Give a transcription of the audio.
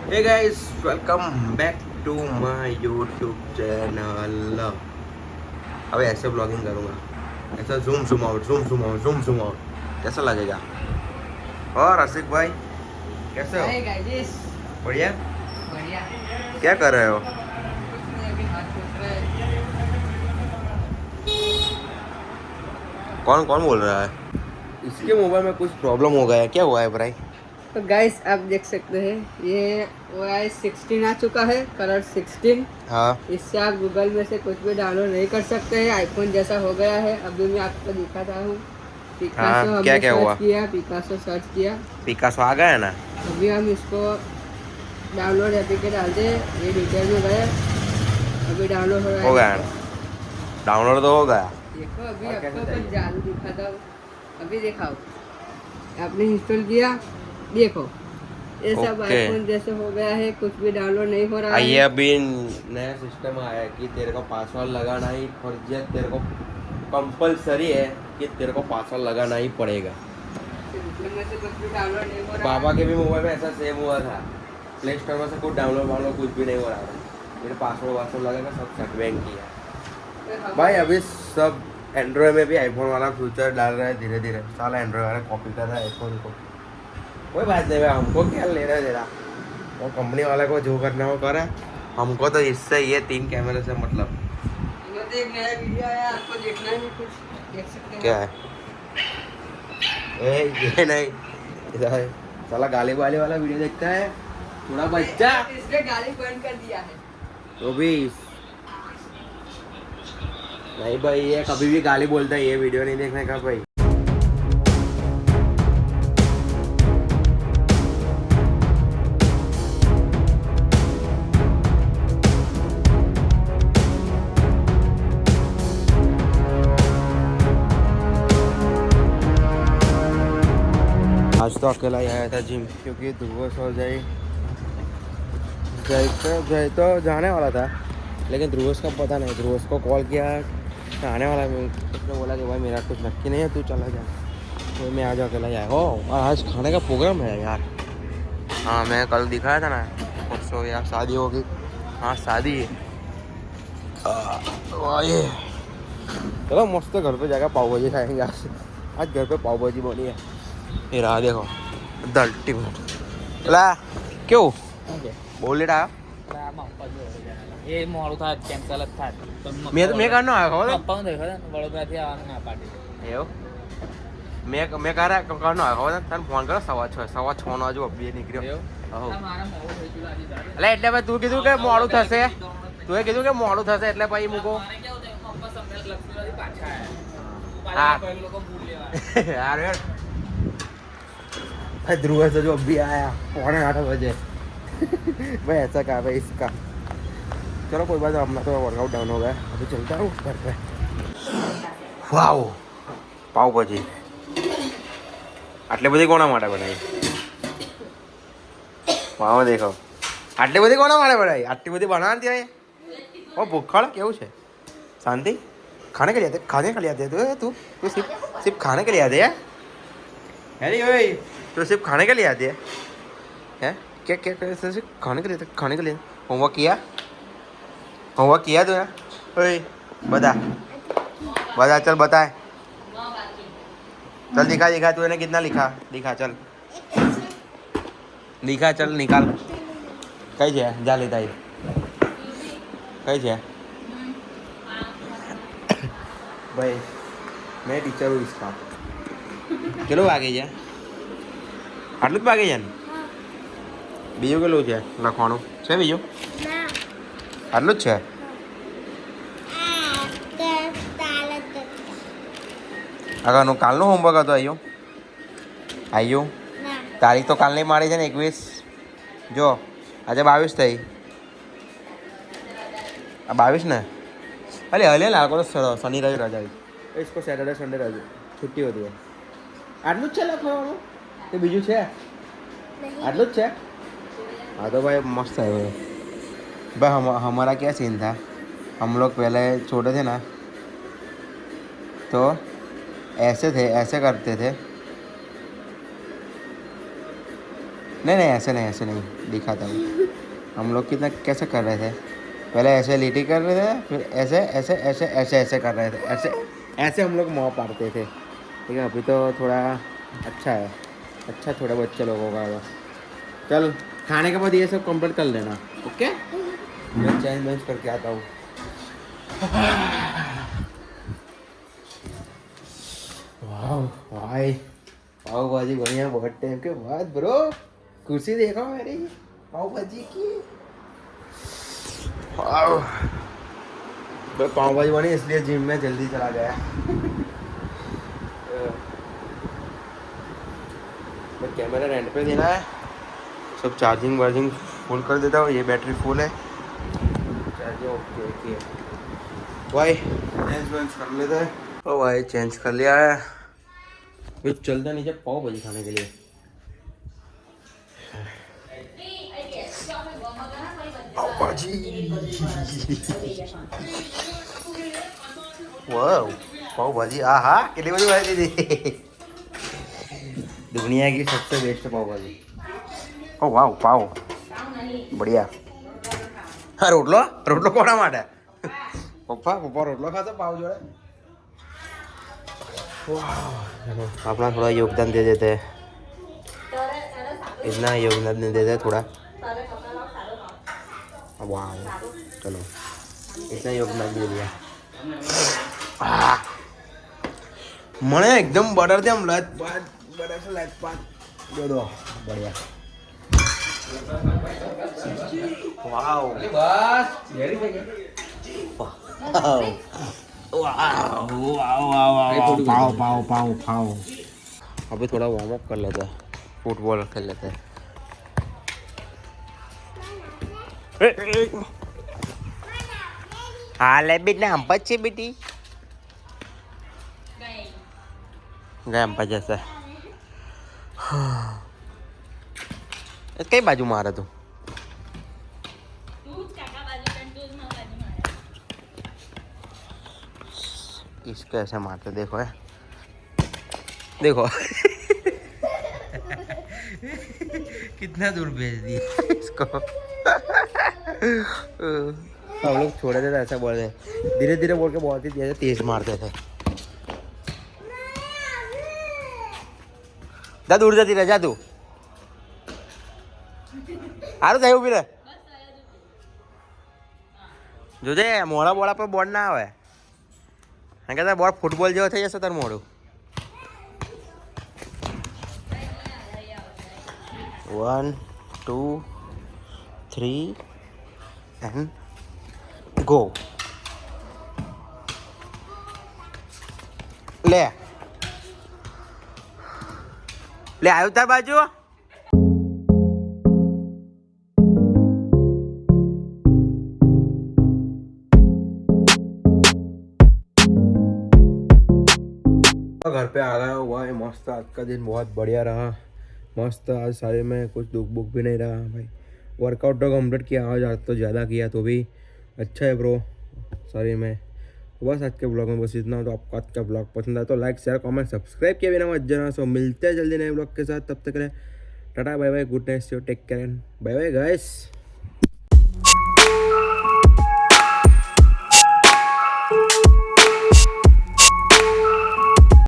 Hey guys, welcome back to my YouTube channel. अब ऐसे blogging करूँगा, ऐसा जूम कैसा लगेगा? और रसिक भाई कैसे हो? Hi guys. बढ़िया। बढ़िया। क्या कर रहे हो? कुछ नहीं, अभी हाथ पोछ रहे हैं। कौन कौन बोल रहा है? इसके मोबाइल में कुछ प्रॉब्लम हो गया है, क्या हुआ है भाई? तो गाइस आप देख सकते हैं ये OS 16 आ चुका है, कलर 16। हाँ इससे आप गूगल में से कुछ भी डाउनलोड नहीं कर सकते हैं, आईफोन जैसा हो गया है। अभी मैं आपको दिखाता हूँ। पिकासो हाँ, क्या हमने क्या हुआ? सर्च किया, पिकासो सर्च किया। पिकासो आ गया है ना? अभी हम इसको डाउनलोड एपी के डालते हैं, ये डिटेल में गए, अभी डाउनलोड हो रहा हो है। गया ना? डाउनलोड तो हो गया। देखो अभी और आपको कैसे कुछ चाहिए? जादू दिखाता हूँ। अभी दिखाओ, आपने इंस्टॉल किया, देखो ये सब ओके। आईफोन जैसे हो गया है, कुछ भी डाउनलोड नहीं हो रहा आइए, है। अभी नया सिस्टम आया है कि तेरे को पासवर्ड लगाना ही फर्जियत, तेरे को कंपलसरी है कि तेरे को पासवर्ड लगाना ही पड़ेगा। इसमें से कुछ भी डाउनलोड नहीं हो रहा पापा है। के भी मोबाइल में ऐसा सेम हुआ था। प्ले स्टोर में से कुछ डाउनलोड वाउनलोड कुछ भी नहीं हो रहा था। मेरे पासवर्ड वासवर्ड लगेगा, सब सेटबैंक किया तो भाई। अभी सब एंड्रॉयड में भी आईफोन वाला फ्यूचर डाल रहा है धीरे धीरे। साला एंड्रॉयड वाला कॉपी कर रहा है आईफोन को। कोई बात नहीं भाई, हमको क्या लेना देना, वो कंपनी वाले को जो करना वो करे। हमको तो इससे ये 3 कैमरे से मतलब। हमें तो एक नया वीडियो आया, आपको देखना है कुछ, देख सकते हैं क्या आप। है? ये नहीं, इधर साला गाली वाली वाला वीडियो देखता है थोड़ा बच्चा। इसने गाली बंद कर दिया है। तो भी नहीं भाई, ये कभी भी गाली बोलता है, ये वीडियो नहीं देखने का भाई। आज तो अकेला ही आया था जिम, क्योंकि ध्रुव और जय तो जाने वाला था, लेकिन ध्रुवस का पता नहीं। ध्रुवस को कॉल किया तो आने वाला है। उसने बोला कि भाई मेरा कुछ नक्की नहीं है, तू चला जा। तो मैं आज अकेला ही आया। हो, और आज खाने का प्रोग्राम है यार। हाँ, मैं कल दिखाया था ना परसों, यार शादी होगी। हाँ शादी है। ये चलो मस्त घर पे जाकर पाव भाजी खाएंगे आज। आज घर पे पाव भाजी बनी है। ये रहा देखो, द अल्टीमेट। ला क्यों बोल लेट आया? એ મોડું થાય કેન્સલ જ થાય મેં કારનો આવ્યો ખબર પપ્પાનું દેખો ને વડોદરાથી આવવાનું ના પાડી એવું? મેં કારનો આવ્યો ખબર તને ફોન કર્યો 6:30 નો હજુ અબ્બી નીકળ્યો. હો મારા મોડું થઈ ગયું આજે તારે એટલે એટલે ભાઈ તું કીધું કે મોડું થશે, તું કીધું કે મોડું થશે એટલે પછી મૂકો. મારે કેવું થયું પપ્પા સમજાય લક્ષ્મીવાદી પાછા હા. આવ્યા પાછા લોકો ભૂલ લેવા यार भाई ध्रुव से जो अभी आया 7:45 बजे। भाई ऐसा कहा भाई इसका। चलो कोई बात, अपना तो वर्कआउट डाउन हो गया, अभी चलता हूँ घर पे। वाओ, पाव भाजी આટલી બધી કોના માટે બનાવી? વાવ દેખો, આટલી બધી કોના માટે બનાવી? આટલી બધી બનાવતી હોય ओ भूखड़ केवु છે? शांति खाने के लिए आते, खाने के लिए आते तू तू सिर्फ खाने के लिए आते है? अरे ओए, तो सिर्फ खाने के लिए आती है? हैं क्या क्या क्या सिर्फ खाने के लिए? खाने के लिए होमवर्क किया? होमवर्क किया तूने? ओए बता बता, चल बताए, चल दिखा दिखा, तूने कितना लिखा दिखा, चल दिखा, चल निकाल। कई છે જા લેતા આવી, કઈ છે ભાઈ? મેં ટીચર હું इसका કેટલું વાગે છે? આટલું જ વાગે છે ને? બીજું કેટલું છે લખવાનું છે? બીજું આટલું જ છે? આગળનું કાલનું હોમવર્ક હતું આવ્યું? આવ્યું? તારીખ તો કાલની મારી છે ને 21। જો આજે 22 થઈ। આ 22 ને? અલે હલે લાગો તો શનિ રવિ રજા આવી। इसको सैटरडे संडे रजा छुट्टी होती है। आटलू જ છે લખવાનું તે બીજું છે? आटलू જ છે? हाँ तो भाई मस्त है वो। भाई हमारा क्या सीन था, हम लोग पहले छोटे थे ना तो ऐसे थे, ऐसे करते थे, नहीं नहीं ऐसे नहीं दिखाता हूँ। हम लोग कितना कैसे कर रहे थे, पहले ऐसे लीटी कर रहे थे, फिर ऐसे ऐसे ऐसे ऐसे ऐसे कर रहे थे, ऐसे ऐसे हम लोग मुँह पाड़ते थे। ठीक है, अभी तो थोड़ा अच्छा है, अच्छा थोड़ा बच्चे लोगों का है। चल खाने के बाद ये सब कंप्लीट कर लेना, ओके। मैं चेंज वेंज करके आता हूँ। वाह भाई पाव भाजी बढ़िया, बहुत टाइम के बाद ब्रो। कुर्सी देखो मेरी पाव भाजी की। वाह, मैं पाव भाजी बनी इसलिए जिम में जल्दी चला गया। मैं कैमरा रेंट पे देना है, सब चार्जिंग वार्जिंग फुल कर देता हूँ। ये बैटरी फुल है, चार्जिंग ओके ओके। भाई चेंज वेंज कर लेते हैं। ओ भाई चेंज कर लिया है, फिर चलते नीचे पाव भाजी खाने के लिए। पाव भाजी, वाह पाव भाजी, आहा कितनी बड़ी भाजी थी। दुनिया की सबसे बेस्ट पाव भाजी। ओ वाह पाव बढ़िया। हाँ रोटलो रोटलो कोना માટે પપ્પા પપ્પા રોટલો ખાતો પાવ જોડે। अपना थोड़ा योगदान दे देते हैं, इतना योगदान दे देते हैं थोड़ा। वाह चलो इतना योगदान दे दिया। મને એકદમ બટર થી આમ લતપાટ બટર से લતપાટ દે દો बढ़िया। वाओ बस रेडी થઈ ગયા। पाव पाव पाव पाव। अभी थोड़ा वार्म अप कर लेते हैं, फुटबॉल खेल लेते हैं। हाँ ले बेटा हम बच्चे बेटी गए हम जैसे। कई बाजू मारे तू इसको ऐसे मारते देखो है, देखो कितना दूर भेज दिया इसको। हम लोग छोड़े थे तो ऐसा बोल रहे, धीरे धीरे बोल के बहुत ही तेज मारते थे। जा दूर जाती रह, जा तू हारू થાય ઉભી રહે જોજે મોડા બોળા પર બોર્ડ ના આવે, કારણ કે તારે બોર્ડ ફૂટબોલ જેવો થઈ જશે તારું મોડું। 1 2 3 and go ले ले आयो तार बाजू। घर पे आ गया हुआ है, मस्त आज का दिन बहुत बढ़िया रहा, मस्त। आज सारे में कुछ दुख बुख भी नहीं रहा भाई। वर्कआउट तो कम्प्लीट किया, आज तो ज़्यादा किया तो भी अच्छा है ब्रो शरीर में। बस आज के ब्लॉग में बस इतना। तो आपको आज का ब्लॉग पसंद आया तो लाइक शेयर कमेंट सब्सक्राइब किए बिना मत जाना। सो मिलते हैं जल्दी नए ब्लॉग के साथ, तब तक के लिए tata bye bye, good night, take care and bye bye guys.